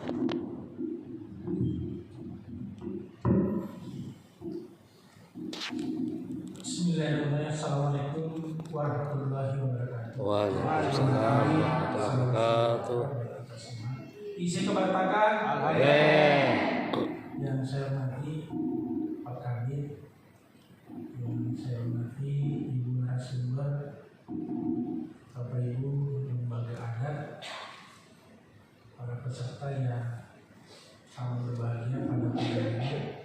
Bismillahirrahmanirrahim. Assalamualaikum warahmatullahi wabarakatuh. Waalaikumsalam warahmatullahi wabarakatuh. Isi kebertakan. Amin. Yang saya hormati Pak Kabid, yang saya hormati Ibu narasumber, Bapak Ibu lembaga adat, para peserta yang sangat berbahagia pada pagi ini.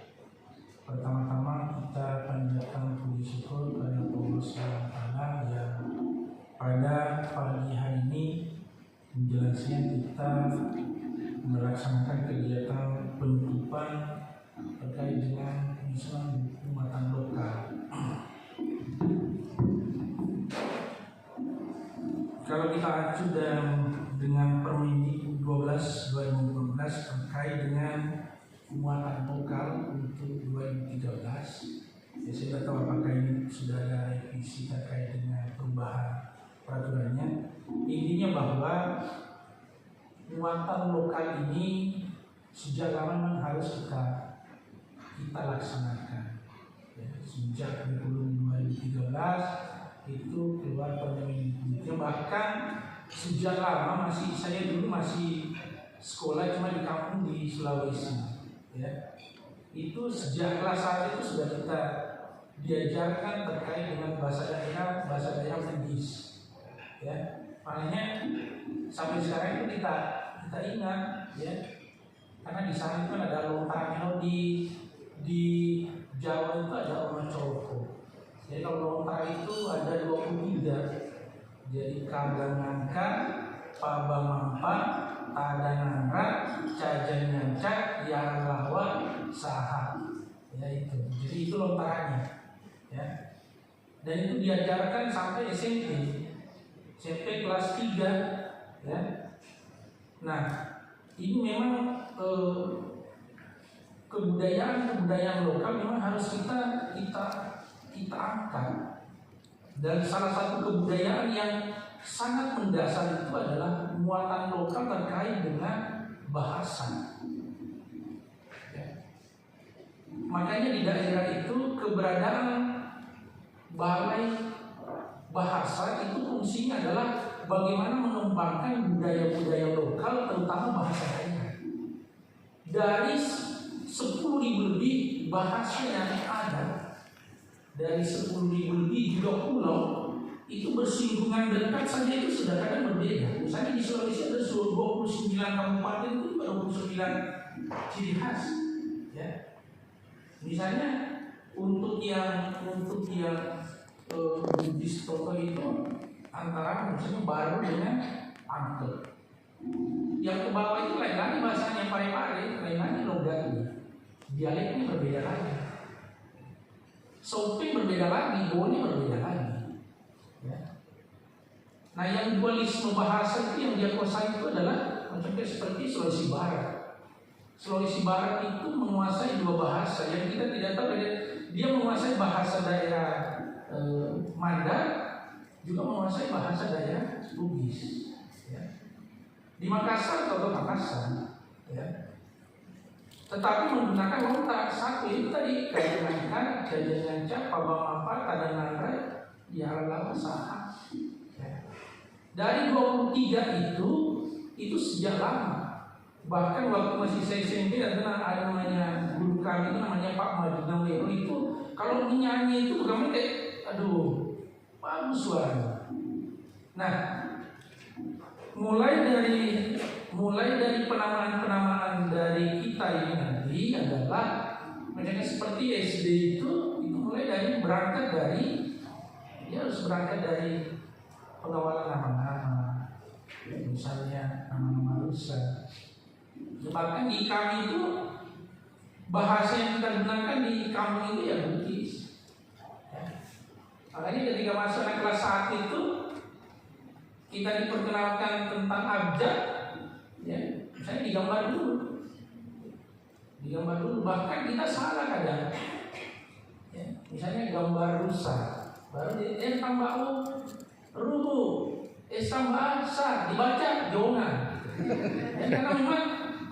Pertama-tama kita panjatkan puji syukur kepada Allah SWT yang pada pagi hari ini menjelaskan kita melaksanakan kegiatan penutupan terkait dengan misalnya muatan lokal. Kalau kita acu dengan Permendikbud 12/2015 terkait dengan muatan lokal untuk 2013, ya saya tidak tahu apakah ini sudah ada revisi terkait dengan perubahan peraturannya. Intinya bahwa muatan lokal ini sejak lama memang harus kita laksanakan. Ya, sejak 2013 itu keluar Permendikbudnya, bahkan sejak lama saya dulu masih sekolah cuma di kampung di Sulawesi. Ya, itu sejak kelas 1 itu sudah kita diajarkan terkait dengan bahasa daerah Bugis. Ya, makanya sampai sekarang itu kita ingat, ya, karena di sana itu ada lontar di Jawa itu ada orang Coko. Jadi kalau lontar itu ada 23. Jadi kagangankan, pabamampa, tadanangrat, cajanyancak, yang lawa, saha. Ya itu. Jadi itu lontarannya. Ya. Dan itu diajarkan sampai SMP kelas 3. Ya. Nah, ini memang kebudayaan lokal memang harus kita angkat. Dan salah satu kebudayaan yang sangat mendasar itu adalah muatan lokal terkait dengan bahasa. Ya. Makanya di daerah itu keberadaan balai bahasa itu fungsinya adalah bagaimana mengembangkan budaya-budaya lokal, terutama bahasa daerah. Dari 10.000 lebih bahasa yang ada, dari 10.000 lebih juga pulau, itu bersinggungan dekat saja itu sudah kadang berbeda. Misalnya di Sulawesi ada 29 kabupaten itu 29 ciri khas. Ya. Misalnya untuk yang Bugis Toto itu antara misalnya Baru dengan Angke. Yang ke bawah itu lain lagi bahasanya Pare-Pare, lain lagi logatnya, dialeknya berbeda lagi. Sopeng berbeda lagi, Bone berbeda lagi. Ya. Nah, yang dualisme bahasa itu yang dia kuasai itu adalah contohnya seperti Sulawesi Barat. Sulawesi Barat itu menguasai 2 bahasa yang kita tidak tahu. Dia menguasai bahasa daerah Mandar, juga menguasai bahasa daerah Bugis. Ya. Di Makassar atau Makassar, ya. Tetapi menggunakan lontar satu itu tadi kajangankan, cajanyancak, pabamapa, tadanangrai, yaralawa, saha. Ya. Dari 23 itu sejak lama. Bahkan waktu masih saya SMP ada namanya guru kami itu namanya Pak Madinawero itu kalau menyanyi itu kami kayak aduh bagus suara. Nah, mulai dari penamaan dari kita ini nanti adalah misalnya seperti SD itu mulai dari harus berangkat dari pengawalan nama-nama, misalnya nama-nama rusa. Bahkan di kami itu bahasa yang kita gunakan di kampung itu ya Bugis. Makanya ketika masuk kelas 1 itu kita diperkenalkan tentang abjad, ya, misalnya digambar dulu, bahkan kita salah kadang, ya, misalnya gambar rusa, baru tambah ruhu, tambah sa, dibaca Jona, ya, karena memang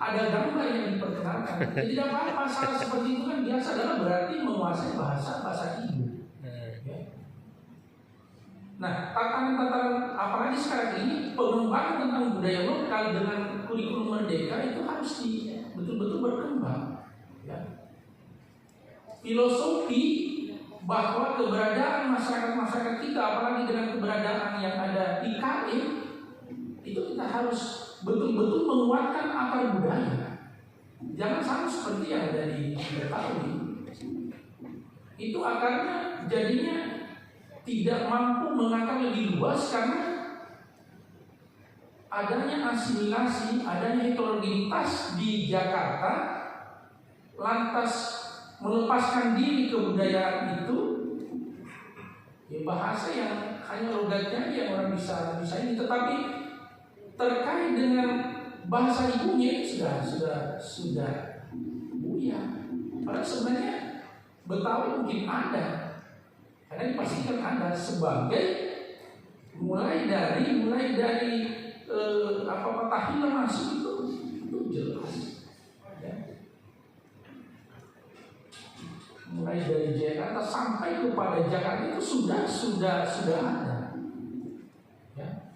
ada gambar yang diperkenalkan. Jadi tidak apa-apa, salah seperti itu kan biasa, adalah berarti menguasai bahasa ibu. Ya. Nah, tatanan-tatanan apalagi sekarang ini pengembangan tentang budaya lokal dengan kurikulum merdeka itu harus betul-betul berkembang. Ya. Filosofi bahwa keberadaan masyarakat kita, apalagi dengan keberadaan yang ada di KM, itu kita harus betul-betul menguatkan akar budaya. Jangan sama seperti yang ada di Betawi. Itu akarnya jadinya tidak mampu mengakar lebih luas karena adanya asimilasi, adanya heterogenitas di Jakarta, lantas melepaskan diri kebudayaan itu, ya bahasa yang hanya logatnya yang orang bisa ini, tetapi terkait dengan bahasa ibunya sudah buyar. Padahal sebenarnya Betawi mungkin ada, karena dipastikan ada sebagai mulai dari Tahila masuk itu jelas. Ya. Mulai dari Jakarta sampai kepada Jakarta itu sudah ada. Ya.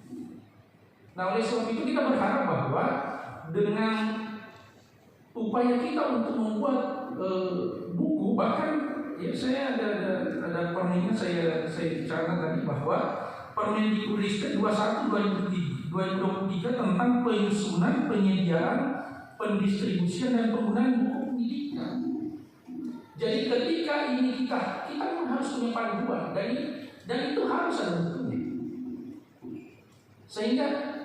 Nah, oleh sebab itu kita berharap bahwa dengan upaya kita untuk membuat buku, bahkan ya saya ada permennya saya bicarakan tadi bahwa Permendikbudristek 21/2023 tentang penyusunan, penyediaan, pendistribusian dan penggunaan buku pendidikan. Jadi ketika ini kita pun harus punya panduan dan itu harus ada bukunya. Sehingga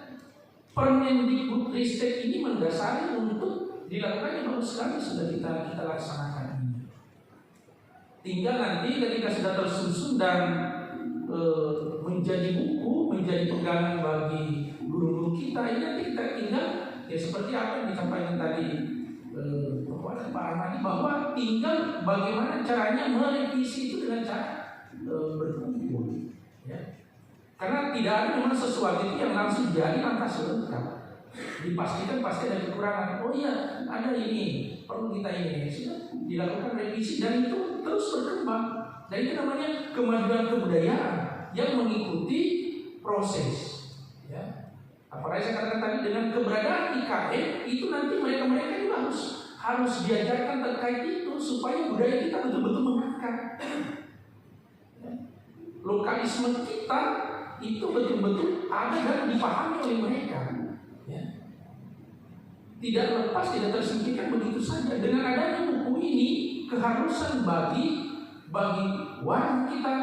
Permendikbudristek ini mendasari untuk dilakukannya bagus sekali sudah kita laksanakan ini. Tinggal nanti ketika sudah tersusun dan menjadi buku, menjadi pegangan bagi guru-guru kita, ini nanti kita tinggal ya seperti apa yang disampaikan tadi Pak Armani, bahwa tinggal bagaimana caranya merevisi itu dengan cara berkumpul. Ya. Karena tidak ada memang sesuatu itu yang langsung jadi lantas lengkap. Dipastikan pasti ada kekurangan. Oh iya, ada ini, perlu kita ini. Sudah dilakukan revisi dan itu terus berkembang. Dan itu namanya kemajuan kebudayaan yang mengikuti proses. Ya. Apalagi saya katakan tadi dengan keberadaan IKN itu nanti mereka juga harus diajarkan terkait itu supaya budaya kita betul-betul mengakar. Ya. Lokalisme kita itu betul-betul ada dan dipahami oleh mereka. Ya. Tidak lepas, tidak tersingkirkan begitu saja. Dengan adanya buku ini keharusan bagi warga kita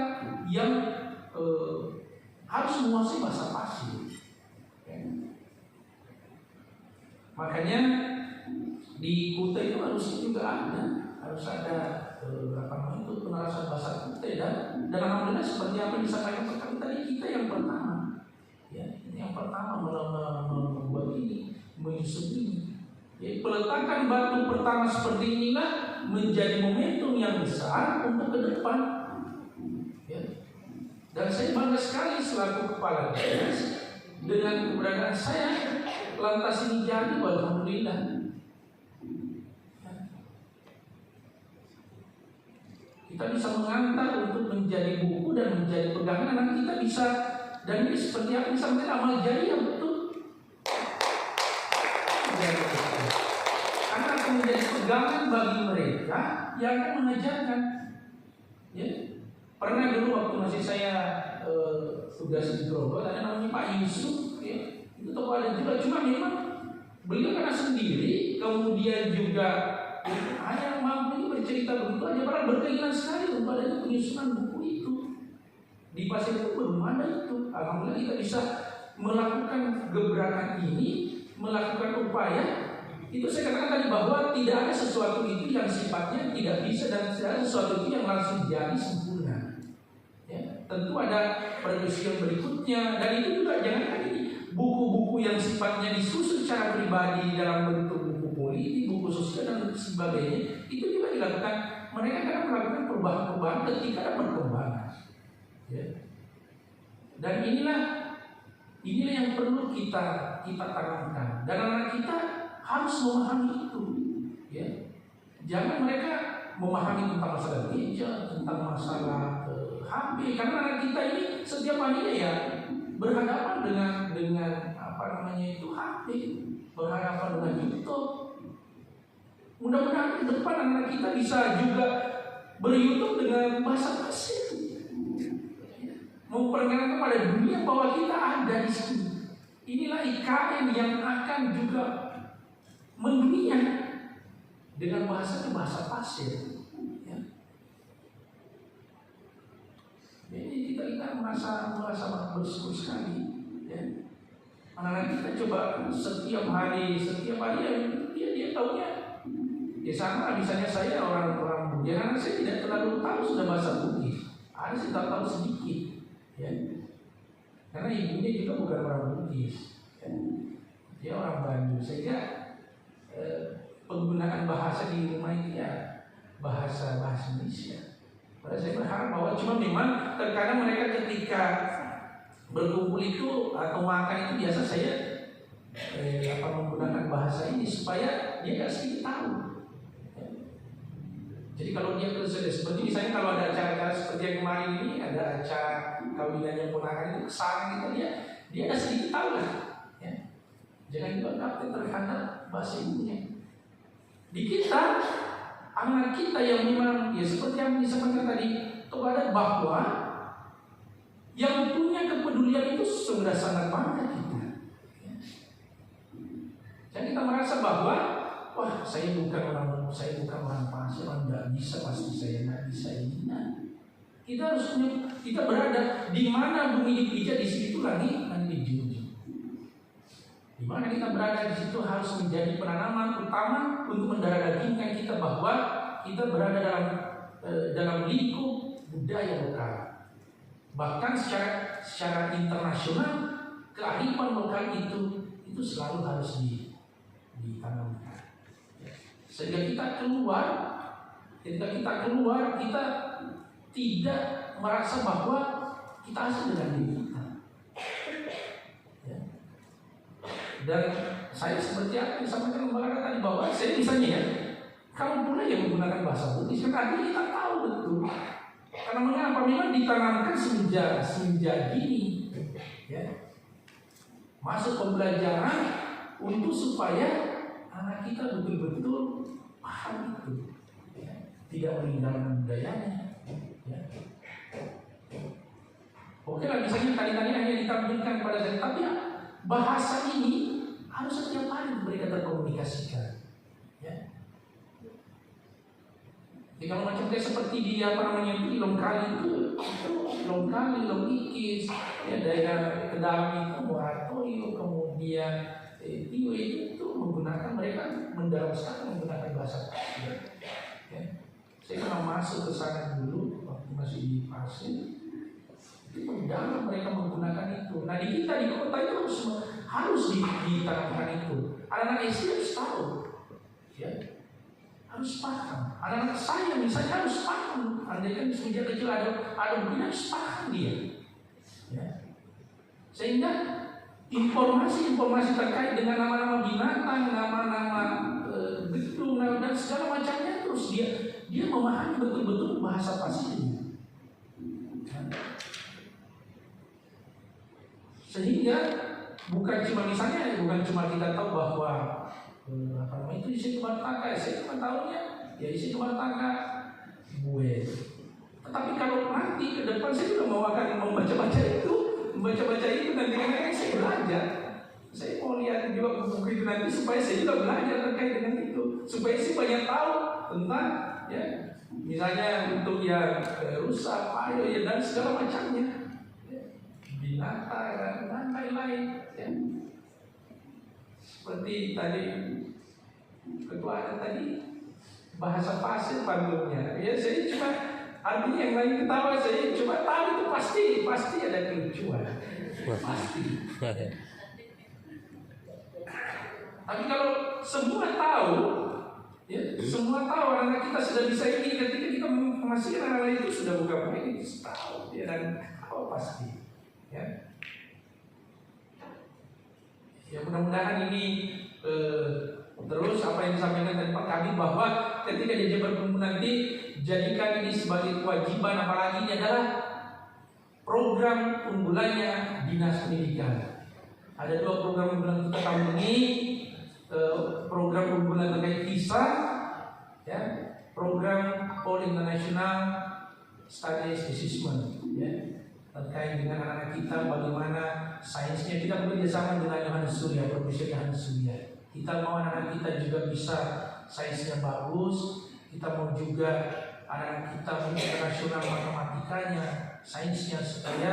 yang harus menguasai bahasa Pasir. Ya. Makanya di Kuta itu harus ada penerasan bahasa Kuta dan alhamdulillah seperti apa yang disampaikan tadi kita yang pertama, ya yang pertama membuat ini, menyusun ini. Ya, peletakan batu pertama seperti inilah menjadi momentum yang besar untuk ke depan. Ya. Dan saya bangga sekali selaku kepala dinas dengan keberadaan saya, lantas ini jadi, alhamdulillah. Ya. Kita bisa mengantar untuk menjadi buku dan menjadi pegangan, nanti kita bisa, dan ini seperti apa sampai amal jariah betul. Karena akan menjadi pegangan bagi mereka yang akan mengajarkan. Ya. Pernah dulu waktu masih saya tugas di Grogol, ada namanya Pak Yusuf, ya. Itu tokoh ada juga, cuma memang beliau karena sendiri, kemudian juga hanya mampu bercerita begitu aja, padahal berkeinginan sekali untuk adanya penyusunan buku itu. Di Pasir itu belum ada itu. Alhamdulillah kita bisa melakukan gebrakan ini, melakukan upaya. Itu saya katakan tadi bahwa tidak ada sesuatu itu yang sifatnya tidak bisa dan tidak ada sesuatu itu yang langsung jadi sempurna. Ya, tentu ada pergaulan berikutnya dan itu juga jangan ini buku-buku yang sifatnya disusun secara pribadi dalam bentuk buku politik, buku sosial dan sebagainya itu juga dilakukan. Mereka kadang melakukan perubahan-perubahan ketika ada perkembangan. Ya. Dan inilah yang perlu kita tanamkan dan anak kita harus memahami itu, ya. Jangan mereka memahami tentang masalah gereja, tentang masalah HP, karena anak kita ini setiap harinya ya berhadapan dengan apa namanya itu HP, berhadapan dengan YouTube. Mudah-mudahan ke depan anak kita bisa juga ber-YouTube dengan bahasa Pasir, memperkenalkan kepada dunia bahwa kita ada di sini. Inilah IKN yang akan juga mendunia dengan bahasa Pasir. Ya. Jadi kita merasa bersyukur sekali. Ya. Anak-anak kita coba setiap hari dia taunya. Ya sama, misalnya saya orang Bugis, anak saya tidak terlalu tahu sudah bahasa Bugis. Ada sih tak tahu sedikit. Ya. Karena ibunya juga bukan orang Bugis, ya. Dia orang Bandung, sehingga penggunaan bahasa di rumah itu ya bahasa Indonesia. Padahal saya berharap bahwa cuma memang terkadang mereka ketika berkumpul itu atau makan itu biasa saya menggunakan bahasa ini supaya dia nggak sedikit tahu. Ya. Jadi kalau dia seperti misalnya kalau ada acara-acara seperti yang kemarin ini, ada acara kawinannya ponakan itu kesana gitu, dia ada sedikit tahu lah. Ya. Jangan juga kapten terhadap bahasa ibunya. Di kita, anak kita yang memang ya seperti yang disampaikan tadi, kepada bahwa yang punya kepedulian itu sudah sangat bangga kita. Ya. Dan kita merasa bahwa wah saya bukan orang Pasir, orang nggak bisa, pasti saya nggak bisa ini. Nah, kita harus kita berada di mana bumi dipijak, di situ langit dijunjung. Di mana kita berada di situ harus menjadi penanaman utama untuk mendarah-dagingkan kita bahwa kita berada dalam lingkup budaya lokal. Bahkan secara internasional kearifan lokal itu selalu harus ditanamkan. Sehingga ketika kita keluar kita tidak merasa bahwa kita asing dengan diri kita. Ya. Dan saya seperti apa yang disampaikan Mbak tadi bahwa saya misalnya ya, kalau pula yang menggunakan bahasa Bugis kan artinya kita tahu betul. Karena mengapa memang ditanamkan semenjak dini, ya. Masuk pembelajaran untuk supaya anak kita betul-betul paham itu, ya. Tidak meninggalkan budayanya. Ya. Oke lah, misalnya tadi hanya ditampilkan pada saya, tapi ya, bahasa ini harus setiap hari mereka terkomunikasikan. Ya. Jadi kalau macam dia seperti di Longkali itu Longkali, Longikis, ya daerah Kedami itu Moratoyo, kemudian Tio itu menggunakan mereka mendalam sekali menggunakan bahasa Pasir. Ya. Saya pernah masuk ke sana dulu waktu masih di Pasir. Itu mendalam mereka menggunakan itu. Nah di kita di kota itu harus ditanamkan itu. Anak-anak SD harus tahu, ya, harus paham. Anak-anak saya misalnya harus paham. Andai kan sejak kecil ada begini harus paham dia. Ya. Sehingga informasi terkait dengan nama-nama binatang, nama-nama gedung dan segala macamnya terus dia memahami betul-betul bahasa Pasirnya. Sehingga bukan cuma kita tahu bahwa itu isi Tumataka, isi tahunya ya isi Tumataka gue. Tetapi kalau nanti ke depan saya juga mau akan membaca itu nanti kan saya belajar. Saya mau lihat juga buku itu nanti supaya saya juga belajar terkait dengan itu, supaya saya banyak tahu tentang ya misalnya untuk yang rusak, ayo ya dan segala macamnya. Binatang dan lain-lain, ya. Seperti tadi ketua ada tadi bahasa Pasir panggungnya. Ya saya cuma artinya yang lain ketawa, saya cuma tahu itu pasti ada kelucuan, pasti. Tapi kalau semua tahu, ya semua tahu anak kita sudah bisa ini, ketika kita memastikan anak itu sudah buka buku ini tahu, ya dan pasti. Ya mudah-mudahan ini sepakati bahwa ketika dia berkumpul nanti, jadikan ini sebagai kewajiban, apalagi ini adalah program unggulannya Dinas Pendidikan. Ada 2 program unggulan kita tahun ini, program unggulan terkait visa, ya, program All International Studies Assessment, ya, terkait dengan anak-anak kita bagaimana sainsnya. Kita bekerja sama dengan Yohanes Surya, Profesor Yohanes Surya. Kita mau anak-anak kita juga bisa sainsnya bagus. Kita mau juga anak-anak kita internasional matematikanya, sainsnya, supaya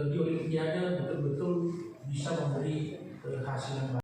di Olimpiade betul-betul bisa memberi hasil yang baik.